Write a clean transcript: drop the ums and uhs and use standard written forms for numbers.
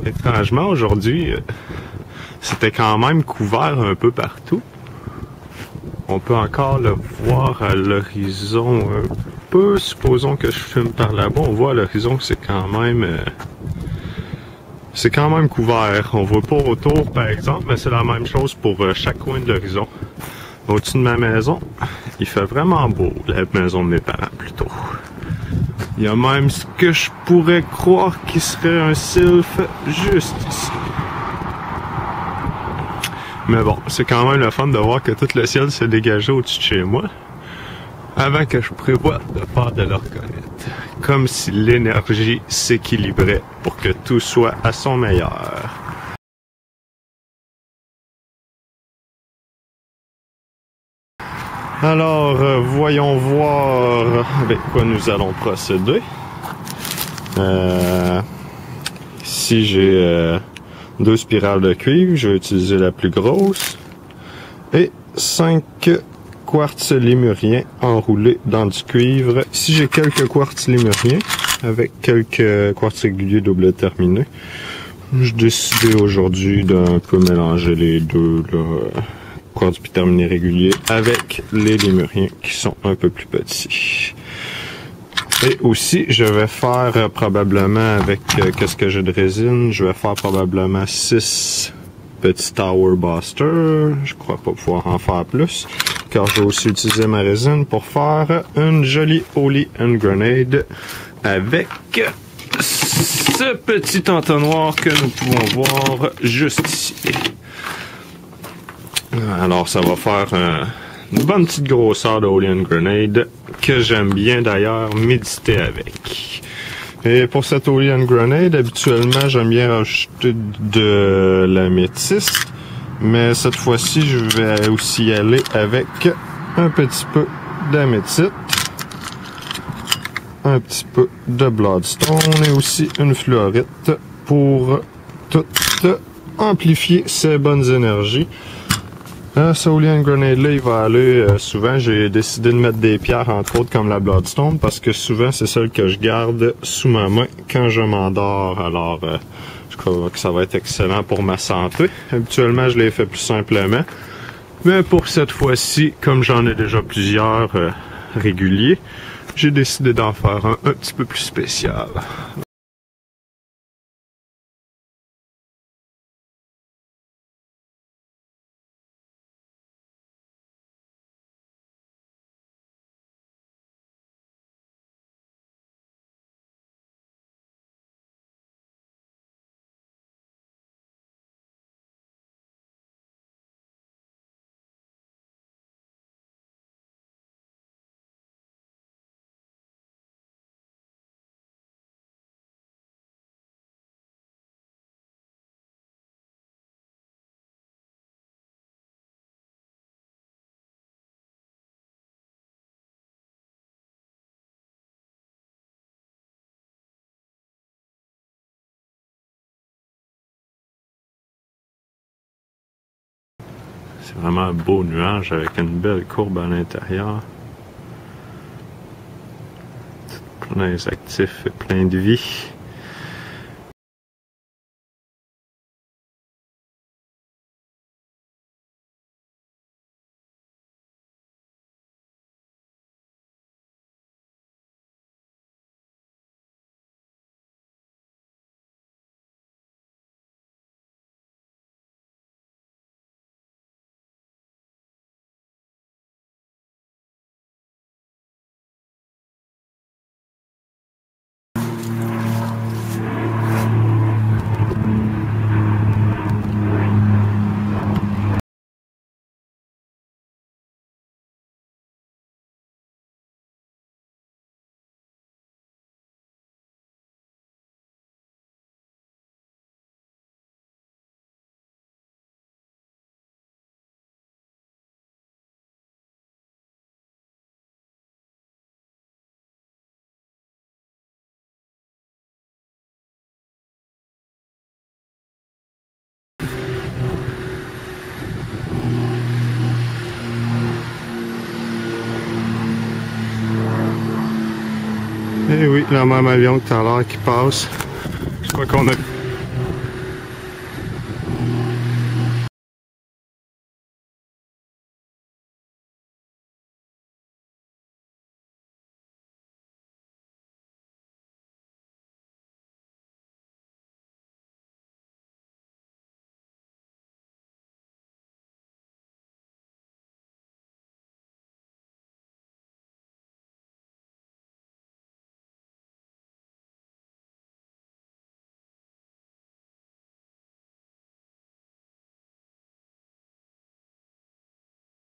Étrangement, aujourd'hui, c'était quand même couvert un peu partout. On peut encore le voir à l'horizon un peu. Supposons que je filme par là-bas. On voit à l'horizon que c'est quand même couvert. On voit pas autour, par exemple, mais c'est la même chose pour chaque coin de l'horizon. Au-dessus de ma maison, il fait vraiment beau. La maison de mes parents, plutôt. Il y a même ce que je pourrais croire qui serait un sylphe juste ici. Mais bon, c'est quand même le fun de voir que tout le ciel s'est dégagé au-dessus de chez moi avant que je prévoie de faire de l'orgonite. Comme si l'énergie s'équilibrait pour que tout soit à son meilleur. Alors, voyons voir avec quoi nous allons procéder. Ici, j'ai 2 spirales de cuivre. Je vais utiliser la plus grosse. Et 5 quartz lémuriens enroulés dans du cuivre. Ici, j'ai quelques quartz lémuriens avec quelques quartz réguliers double terminés. J'ai décidé aujourd'hui d'un peu mélanger les deux, là. Quartz biterminé régulier avec les lémuriens qui sont un peu plus petits. Et aussi, je vais faire probablement avec qu'est-ce que j'ai de résine, je vais faire probablement 6 petits Tower Buster. Je crois pas pouvoir en faire plus, car je vais aussi utiliser ma résine pour faire une jolie Holy Hand Grenade avec ce petit entonnoir que nous pouvons voir juste ici. Alors, ça va faire une bonne petite grosseur de Holy Hand Grenade que j'aime bien d'ailleurs méditer avec. Et pour cette Holy Hand Grenade, habituellement, j'aime bien rajouter de l'améthyste, mais cette fois-ci, je vais aussi y aller avec un petit peu d'améthite, un petit peu de Bloodstone et aussi une fluorite pour tout amplifier ces bonnes énergies. Ce Holy Hand Grenade là, il va aller souvent, j'ai décidé de mettre des pierres entre autres comme la Bloodstone parce que souvent c'est celle que je garde sous ma main quand je m'endors. Alors je crois que ça va être excellent pour ma santé. Habituellement je l'ai fait plus simplement, mais pour cette fois-ci, comme j'en ai déjà plusieurs réguliers, j'ai décidé d'en faire un petit peu plus spécial. C'est vraiment un beau nuage avec une belle courbe à l'intérieur. Plein d'actifs et plein de vie. Et oui, le même avion que tout à l'heure qui passe. Je crois qu'on a